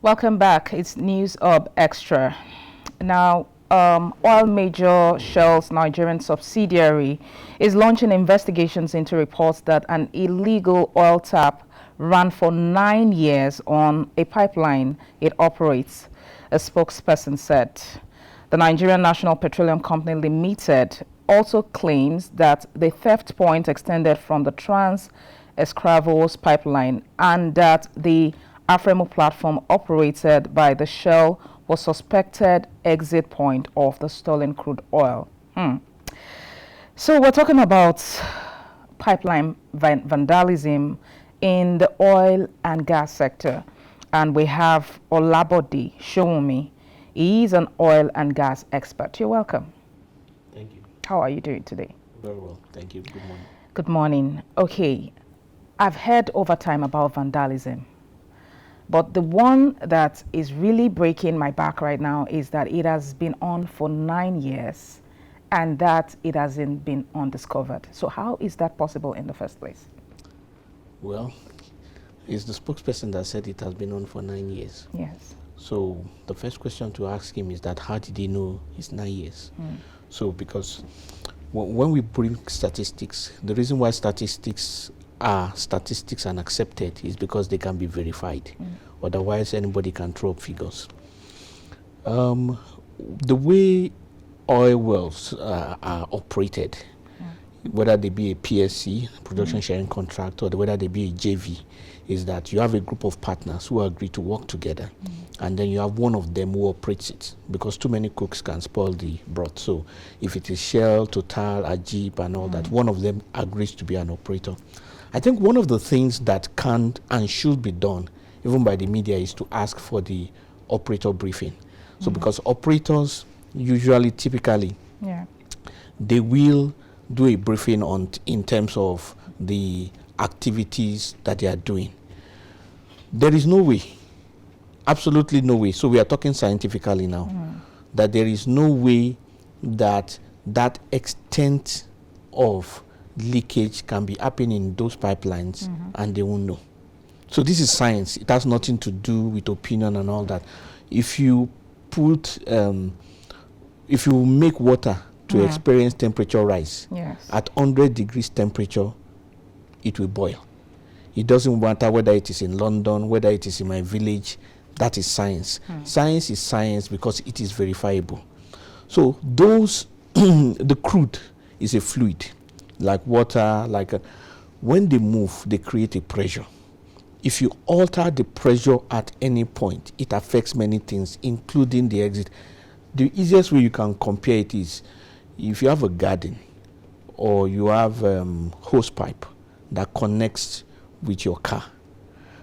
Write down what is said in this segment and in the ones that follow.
Welcome back. It's News Hub Extra. Now, oil major Shell's Nigerian subsidiary is launching investigations into reports that an illegal oil tap ran for 9 years on a pipeline it operates, a spokesperson said. The Nigerian National Petroleum Company Limited also claims that the theft point extended from the Trans-Escravos pipeline and that the Afremo platform operated by the Shell was suspected exit point of the stolen crude oil. So we're talking about pipeline vandalism in the oil and gas sector. And we have Olabode Showumi. He is an oil and gas expert. You're welcome. Thank you. How are you doing today? Very well. Thank you. Good morning. Good morning. Okay. I've heard over time about vandalism. But the one that is really breaking my back right now is that it has been on for 9 years and that it hasn't been undiscovered. So how is that possible in the first place? Well, it's the spokesperson that said it has been on for 9 years. Yes. So the first question to ask him is that how did he know it's 9 years? So because when we bring statistics, the reason why statistics are statistics and accepted is because they can be verified. Otherwise, anybody can throw up figures. The way oil wells are operated, whether they be a PSC, production sharing contract, or whether they be a JV, is that you have a group of partners who agree to work together, and then you have one of them who operates it, because too many cooks can spoil the broth. So if it is Shell, Total, Ajib, and all that, one of them agrees to be an operator. I think one of the things that can and should be done, even by the media, is to ask for the operator briefing. So because operators usually, typically, they will do a briefing on in terms of the activities that they are doing. There is no way, absolutely no way, so we are talking scientifically now, that there is no way that that extent of leakage can be happening in those pipelines and they won't know. So this is science. It has nothing to do with opinion and all that. If you put, if you make water to experience temperature rise, at 100 degrees temperature, it will boil. It doesn't matter whether it is in London, whether it is in my village. That is science. Science is science because it is verifiable. So those, the crude is a fluid, like water, when they move, they create a pressure. If you alter the pressure at any point, it affects many things, including the exit. The easiest way you can compare it is, if you have a garden or you have hose pipe that connects with your car,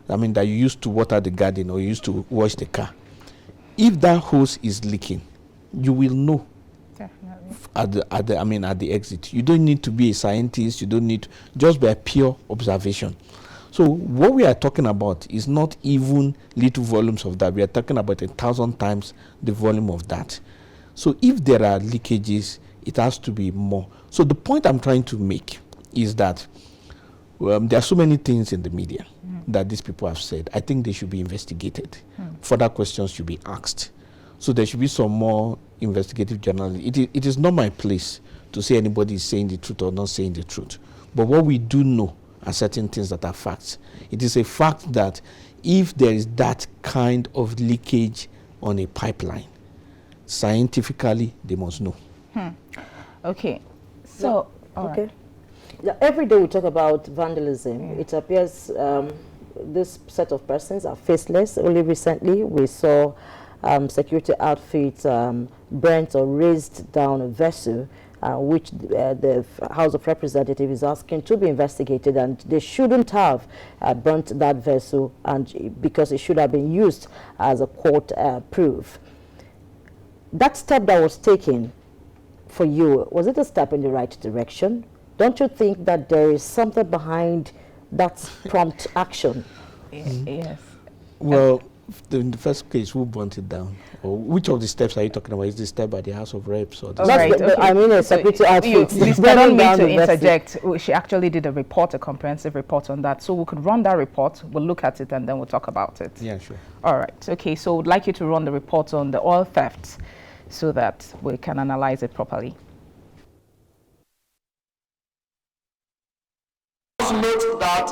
I mean that you used to water the garden or you used to wash the car. If that hose is leaking, you will know. Definitely. At the exit. You don't need to be a scientist. You don't need to, just by pure observation. So what we are talking about is not even little volumes of that. We are talking about 1,000 times the volume of that. So if there are leakages, it has to be more. So the point I'm trying to make is that there are so many things in the media that these people have said. I think they should be investigated. Further questions should be asked. So there should be some more investigative journalism. It is not my place to say anybody is saying the truth or not saying the truth. But what we do know are certain things that are facts. It is a fact that if there is that kind of leakage on a pipeline, scientifically, they must know. Okay. So, okay. Right. Yeah, every day we talk about vandalism. It appears this set of persons are faceless. Only recently we saw security outfits burnt or razed down a vessel which the House of Representatives is asking to be investigated, and they shouldn't have burnt that vessel, and because it should have been used as a court proof. That step that was taken for you, was it a step in the right direction? Don't you think that there is something behind that prompt action? Yes. Well, In the first case, who burnt it down? Or which of the steps are you talking about? Is the step by the House of Reps or the All right, okay. I mean, a security outfit. Mr. I don't mean to interject. She actually did a report, a comprehensive report on that. So we could run that report, we'll look at it, and then we'll talk about it. Yeah, sure. All right, okay. So we'd like you to run the report on the oil theft so that we can analyze it properly. Note that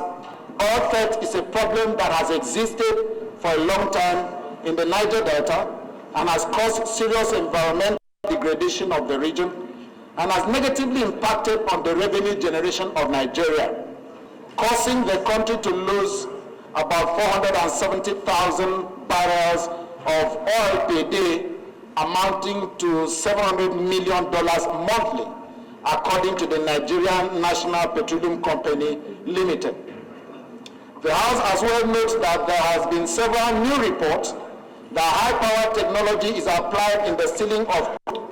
oil theft is a problem that has existed for a long time in the Niger Delta and has caused serious environmental degradation of the region and has negatively impacted on the revenue generation of Nigeria, causing the country to lose about 470,000 barrels of oil per day, amounting to $700 million monthly, according to the Nigerian National Petroleum Company Limited. The House as well notes that there has been several new reports that high-power technology is applied in the stealing of crude,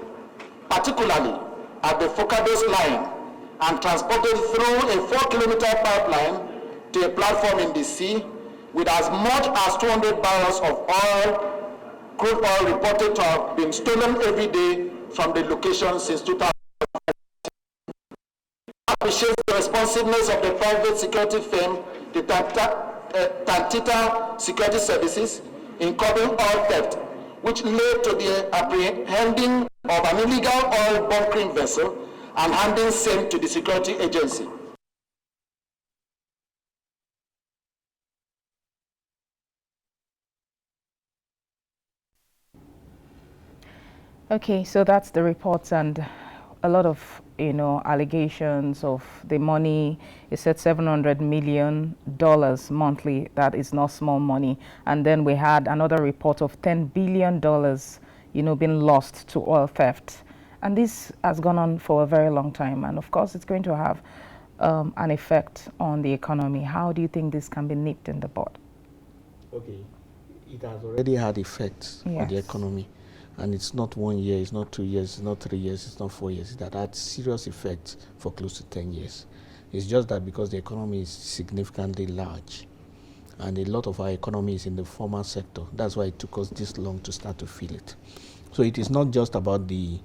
particularly at the Focados line, and transported through a 4-kilometer pipeline to a platform in the sea, with as much as 200 barrels of oil, crude oil reported to have been stolen every day from the location since 2000. Appreciates the responsiveness of the private security firm, the Tantita Security Services, in covering oil theft, which led to the apprehending of an illegal oil bunkering vessel and handing same to the security agency. Okay, so that's the report, and a lot of allegations of the money. It said $700 million monthly. That is not small money. And then we had another report of $10 billion being lost to oil theft, and this has gone on for a very long time, and of course it's going to have an effect on the economy. How do you think this can be nipped in the bud? Okay, it has already had effects on the economy. And it's not 1 year, it's not 2 years, it's not 3 years, it's not 4 years. It had serious effects for close to 10 years. It's just that because the economy is significantly large, and a lot of our economy is in the formal sector, that's why it took us this long to start to feel it. So it is not just about the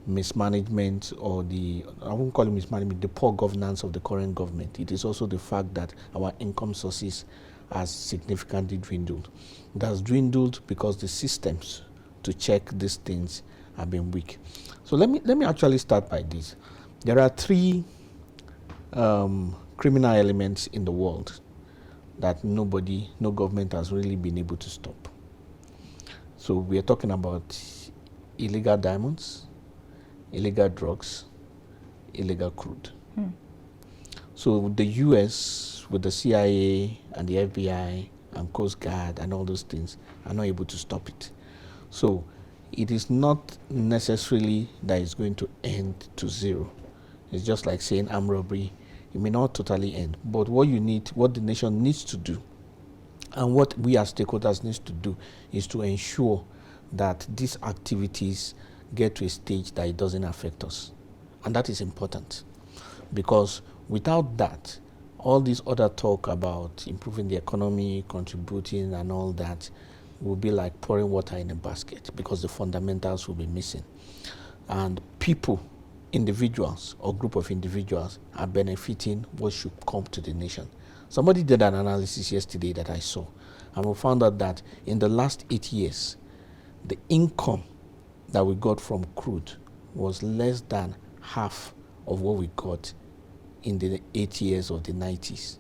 mismanagement or I won't call it mismanagement, the poor governance of the current government. It is also the fact that our income sources has significantly dwindled. It has dwindled because the systems to check these things have been weak. So let me actually start by this. There are 3 criminal elements in the world that no government has really been able to stop. So we are talking about illegal diamonds, illegal drugs, illegal crude. So the US with the CIA and the FBI and Coast Guard and all those things are not able to stop it. So it is not necessarily that it's going to end to zero. It's just like saying armed robbery. It may not totally end, but what the nation needs to do, and what we as stakeholders need to do, is to ensure that these activities get to a stage that it doesn't affect us. And that is important, because without that, all this other talk about improving the economy, contributing and all that, will be like pouring water in a basket, because the fundamentals will be missing. And people, individuals or group of individuals, are benefiting what should come to the nation. Somebody did an analysis yesterday that I saw, and we found out that in the last 8 years, the income that we got from crude was less than half of what we got in the 8 years of the 90s.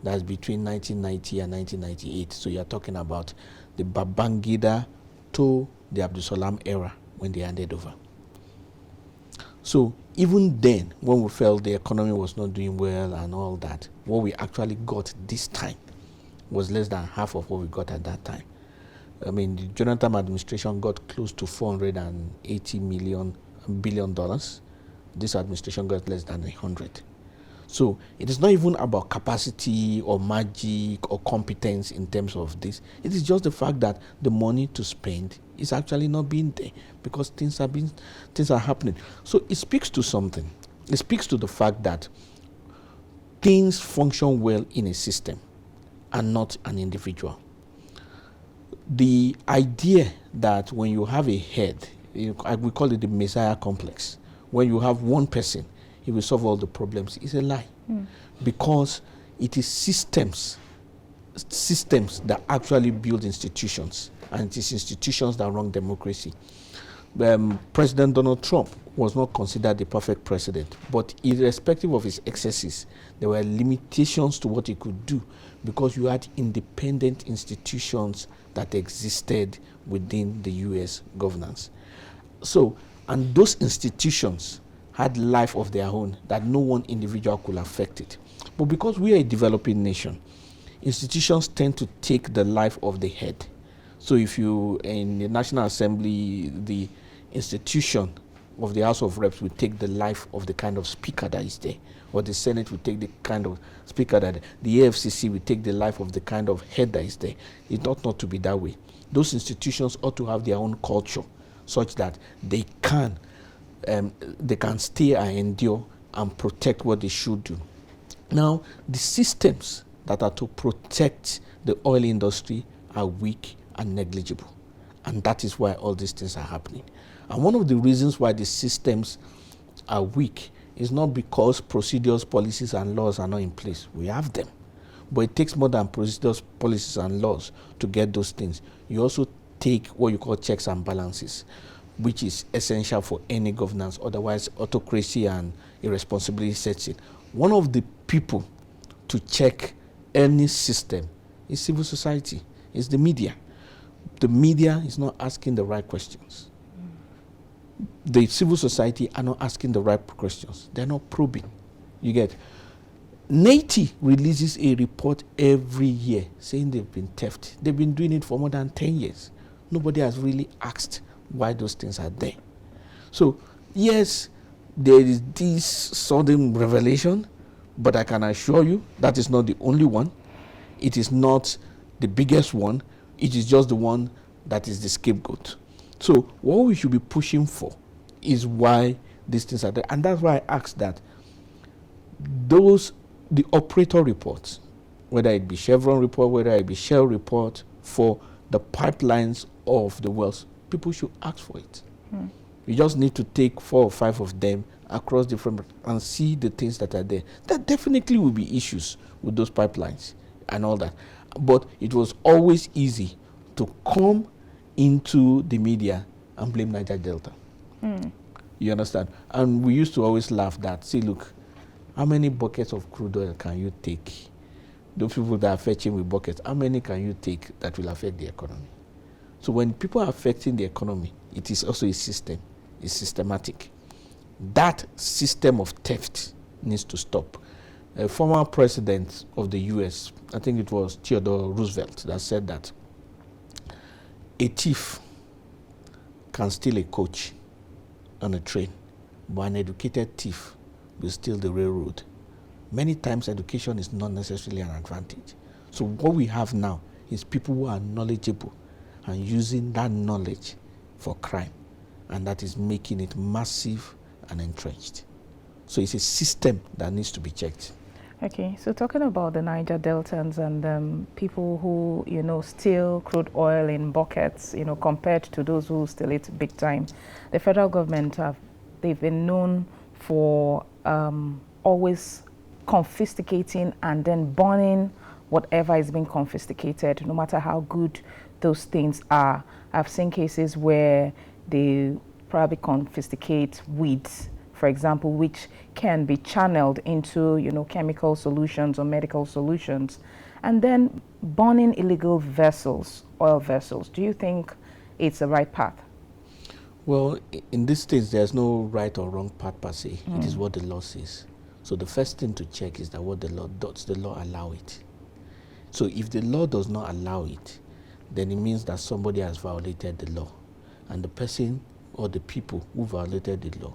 That's between 1990 and 1998. So you're talking about the Babangida to the Abdulsalam era when they handed over. So even then, when we felt the economy was not doing well and all that, what we actually got this time was less than half of what we got at that time. I mean, the Jonathan administration got close to $480 billion. This administration got less than 100. So it is not even about capacity or magic or competence in terms of this. It is just the fact that the money to spend is actually not being there, because things are happening. So it speaks to something. It speaks to the fact that things function well in a system and not an individual. the idea that when you have a head, we call it the Messiah complex, when you have one person, he will solve all the problems, is a lie. Because it is systems that actually build institutions, and it is institutions that run democracy. President Donald Trump was not considered the perfect president, but irrespective of his excesses, there were limitations to what he could do because you had independent institutions that existed within the US governance. So, and those institutions had life of their own that no one individual could affect it. But because we are a developing nation, institutions tend to take the life of the head. So if you, in the National Assembly, the institution of the House of Reps will take the life of the kind of speaker that is there, or the Senate will take the kind of speaker that, the AFCC will take the life of the kind of head that is there. It ought not to be that way. Those institutions ought to have their own culture such that they can stay and endure and protect what they should do. Now, the systems that are to protect the oil industry are weak and negligible. And that is why all these things are happening. And one of the reasons why the systems are weak is not because procedures, policies, and laws are not in place. We have them. But it takes more than procedures, policies, and laws to get those things. You also take what you call checks and balances, which is essential for any governance. Otherwise, autocracy and irresponsibility sets in. One of the people to check any system is civil society, is the media. The media is not asking the right questions. The civil society are not asking the right questions. They're not probing. You get. NATI releases a report every year saying they've been theft. They've been doing it for more than 10 years. Nobody has really asked why those things are there. So, yes, there is this sudden revelation, but I can assure you that is not the only one. It is not the biggest one. It is just the one that is the scapegoat. So what we should be pushing for is why these things are there. And that's why I asked that the operator reports, whether it be Chevron report, whether it be Shell report, for the pipelines of the wells, people should ask for it. You just need to take 4 or 5 of them across different and see the things that are there. There definitely will be issues with those pipelines and all that. But it was always easy to come into the media and blame Niger Delta. You understand? And we used to always laugh that, see, look, how many buckets of crude oil can you take? Those people that are fetching with buckets, how many can you take that will affect the economy? So when people are affecting the economy, it is also a system. It's systematic. That system of theft needs to stop. A former president of the US, I think it was Theodore Roosevelt, that said that a thief can steal a coach on a train, but an educated thief will steal the railroad. Many times education is not necessarily an advantage. So what we have now is people who are knowledgeable and using that knowledge for crime, and that is making it massive and entrenched. So it's a system that needs to be checked. Okay, so talking about the Niger Deltans and people who, steal crude oil in buckets, compared to those who steal it big time, the federal government they've been known for always confiscating and then burning whatever is being confiscated, no matter how good those things are. I've seen cases where they probably confiscate weeds, for example, which can be channeled into, chemical solutions or medical solutions, and then burning illegal vessels, oil vessels. Do you think it's the right path? Well, in this stage, there's no right or wrong path per se. It is what the law says. So the first thing to check is that what the law does the law allow it? So if the law does not allow it, then it means that somebody has violated the law, and the person or the people who violated the law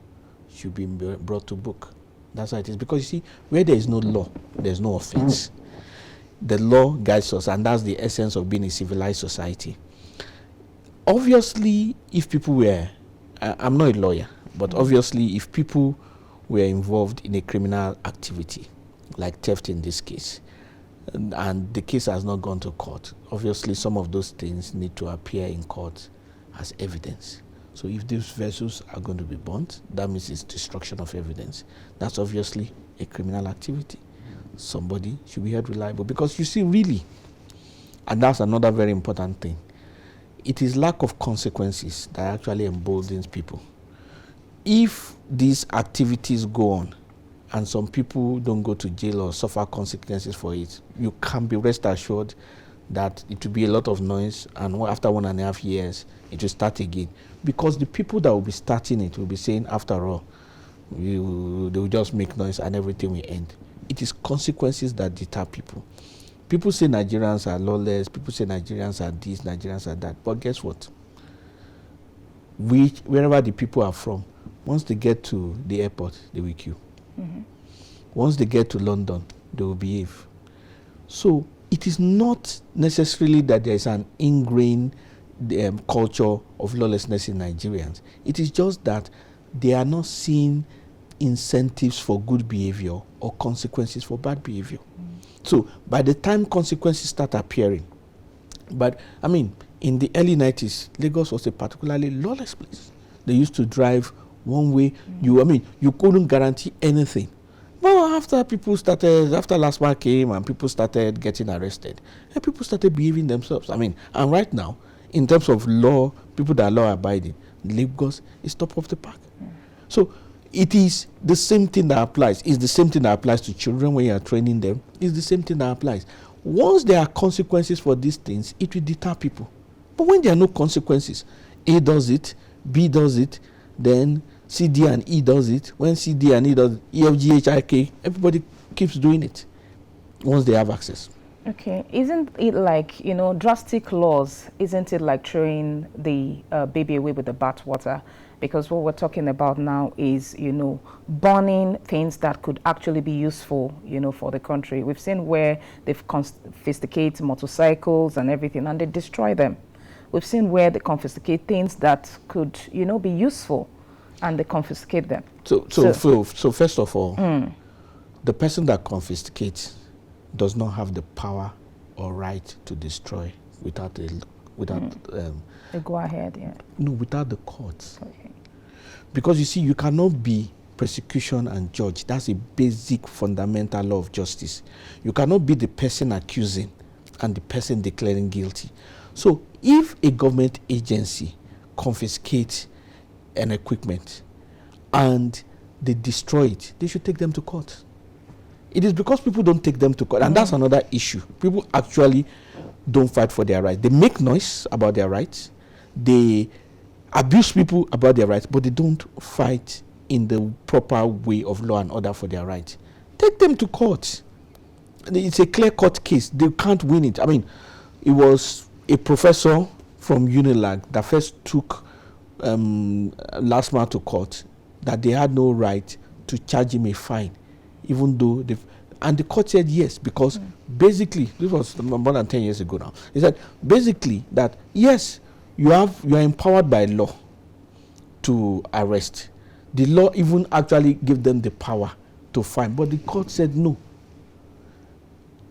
should be brought to book. That's how it is. Because you see, where there is no law, there's no offense. The law guides us, and that's the essence of being a civilized society. Obviously, if people were, I'm not a lawyer, but obviously if people were involved in a criminal activity, like theft in this case, and the case has not gone to court, obviously some of those things need to appear in court as evidence. So if these vessels are going to be burnt, that means it's destruction of evidence. That's obviously a criminal activity. Somebody should be held reliable, because you see, really, and that's another very important thing, it is lack of consequences that actually emboldens people. If these activities go on and some people don't go to jail or suffer consequences for it, you can be rest assured that it will be a lot of noise, and after 1.5 years it will start again, because the people that will be starting it will be saying, after all, they will just make noise and everything will end. It is consequences that deter people. People say Nigerians are lawless, people say Nigerians are this, Nigerians are that, but guess what? Wherever the people are from, once they get to the airport, they will queue. Once they get to London, they will behave. So it is not necessarily that there is an ingrained culture of lawlessness in Nigerians. It is just that they are not seeing incentives for good behavior or consequences for bad behavior. So by the time consequences start appearing, but I mean, in the early 90s, Lagos was a particularly lawless place. They used to drive one way. You couldn't guarantee anything. Well, after last month came and people started getting arrested, and people started behaving themselves. I mean, and right now, in terms of law, people that are law abiding, Lagos is top of the pack. So it is the same thing that applies. It's the same thing that applies to children when you are training them. It's the same thing that applies. Once there are consequences for these things, it will deter people. But when there are no consequences, A does it, B does it, then C, D, and E does it. When C, D, and E does it, E, F, G, H, I, K, everybody keeps doing it once they have access. Okay, isn't it like, drastic laws, isn't it like throwing the baby away with the bathwater? Because what we're talking about now is, burning things that could actually be useful, for the country. We've seen where they've confiscated motorcycles and everything, and they destroy them. We've seen where they confiscate things that could, be useful, and they confiscate them. So first of all, the person that confiscates does not have the power or right to destroy without a go ahead, yeah. No, without the courts. Okay. Because you see, you cannot be prosecution and judge. That's a basic fundamental law of justice. You cannot be the person accusing and the person declaring guilty. So if a government agency confiscates an equipment and they destroy it, they should take them to court. It is because people don't take them to court, and that's another issue. People actually don't fight for their rights. They make noise about their rights. They abuse people about their rights, but they don't fight in the proper way of law and order for their rights. Take them to court. It's a clear-cut case. They can't win it. I mean, it was a professor from Unilag that first took last man to court, that they had no right to charge him a fine, even though and the court said yes, because basically, this was more than 10 years ago now. He said basically that yes, you are empowered by law to arrest. The law even actually gave them the power to fine, but the court said no.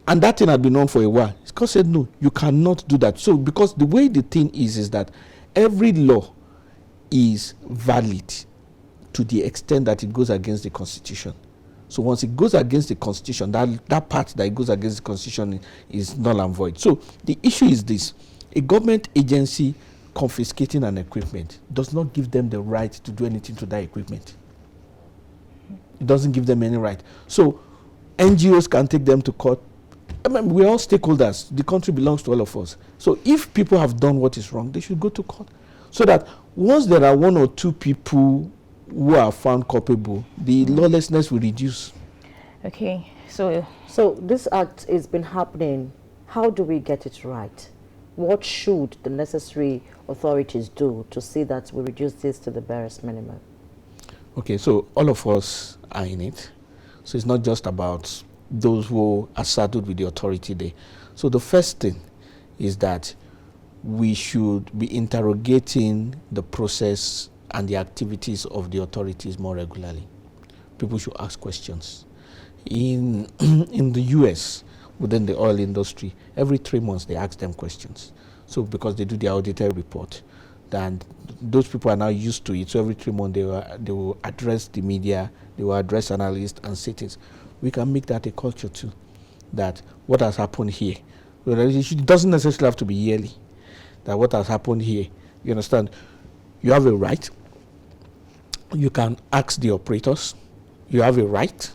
And that thing had been on for a while. The court said no, you cannot do that. So because the way the thing is that every law is valid to the extent that it goes against the Constitution. So once it goes against the Constitution, that part that it goes against the Constitution is null and void. So the issue is this: a government agency confiscating an equipment does not give them the right to do anything to that equipment. It doesn't give them any right. So NGOs can take them to court. I mean, we're all stakeholders. The country belongs to all of us. So if people have done what is wrong, they should go to court. So that once there are one or two people who are found culpable, the lawlessness will reduce. Okay, so this act has been happening. How do we get it right? What should the necessary authorities do to see that we reduce this to the barest minimum? Okay, so all of us are in it. So it's not just about those who are saddled with the authority there. So the first thing is that we should be interrogating the process and the activities of the authorities more regularly. People should ask questions. In the US, within the oil industry, every 3 months they ask them questions. So because they do the audited report, then those people are now used to it. So every 3 months they will address the media, they will address analysts and say things. We can make that a culture too, that what has happened here, it doesn't necessarily have to be yearly, that what has happened here, you understand, you have a right, you can ask the operators, you have a right,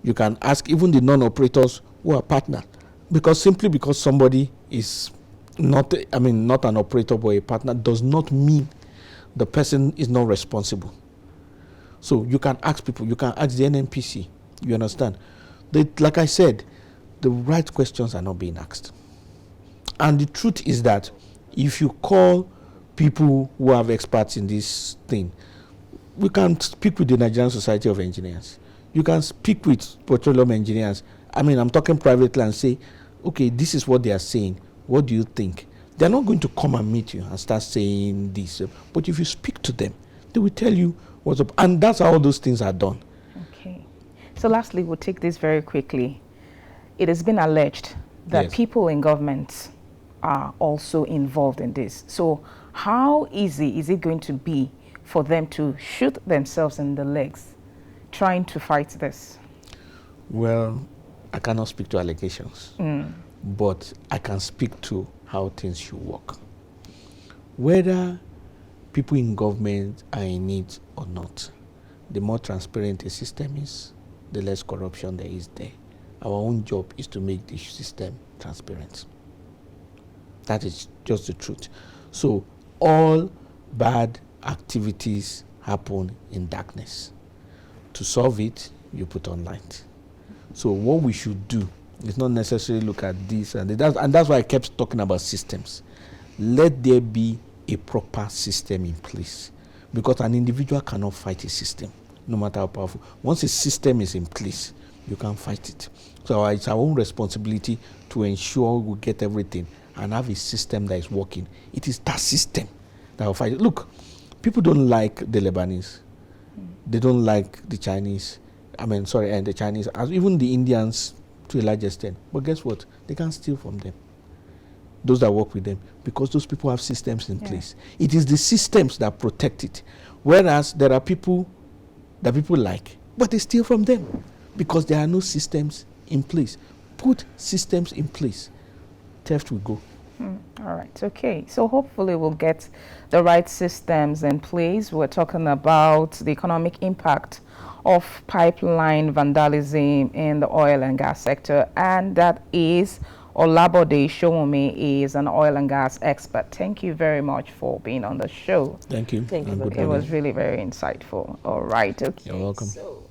you can ask even the non-operators who are partner, because simply because somebody is not an operator but a partner does not mean the person is not responsible. So you can ask people, you can ask the NNPC, you understand. Like I said, the right questions are not being asked. And the truth is that if you call people who have experts in this thing, we can speak with the Nigerian Society of Engineers. You can speak with petroleum engineers. I'm talking privately and say, okay, this is what they are saying. What do you think? They're not going to come and meet you and start saying this. But if you speak to them, they will tell you what's up. And that's how all those things are done. Okay. So lastly, we'll take this very quickly. It has been alleged that Yes. people in government are also involved in this. So how easy is it going to be for them to shoot themselves in the legs trying to fight this? Well, I cannot speak to allegations, but I can speak to how things should work. Whether people in government are in it or not, the more transparent a system is, the less corruption there is there. Our own job is to make the system transparent. That is just the truth. So all bad activities happen in darkness. To solve it, you put on light. So what we should do is not necessarily look at this and that, and that's why I kept talking about systems. Let there be a proper system in place, because an individual cannot fight a system, no matter how powerful. Once a system is in place, you can't fight it. So it's our own responsibility to ensure we get everything and have a system that is working. It is that system that will fight it. Look, people don't like the Lebanese. They don't like the Chinese. And the Chinese, as even the Indians to a large extent. But guess what? They can't steal from them, those that work with them, because those people have systems in place. It is the systems that protect it. Whereas there are people that people like, but they steal from them because there are no systems in place. Put systems in place. Theft will go. All right. Okay. So hopefully we'll get the right systems in place. We're talking about the economic impact of pipeline vandalism in the oil and gas sector, and that is Olabode Showome is an oil and gas expert. Thank you very much for being on the show. Thank you. Thank you. And good It was morning. really very insightful. All right. Okay. You're welcome. So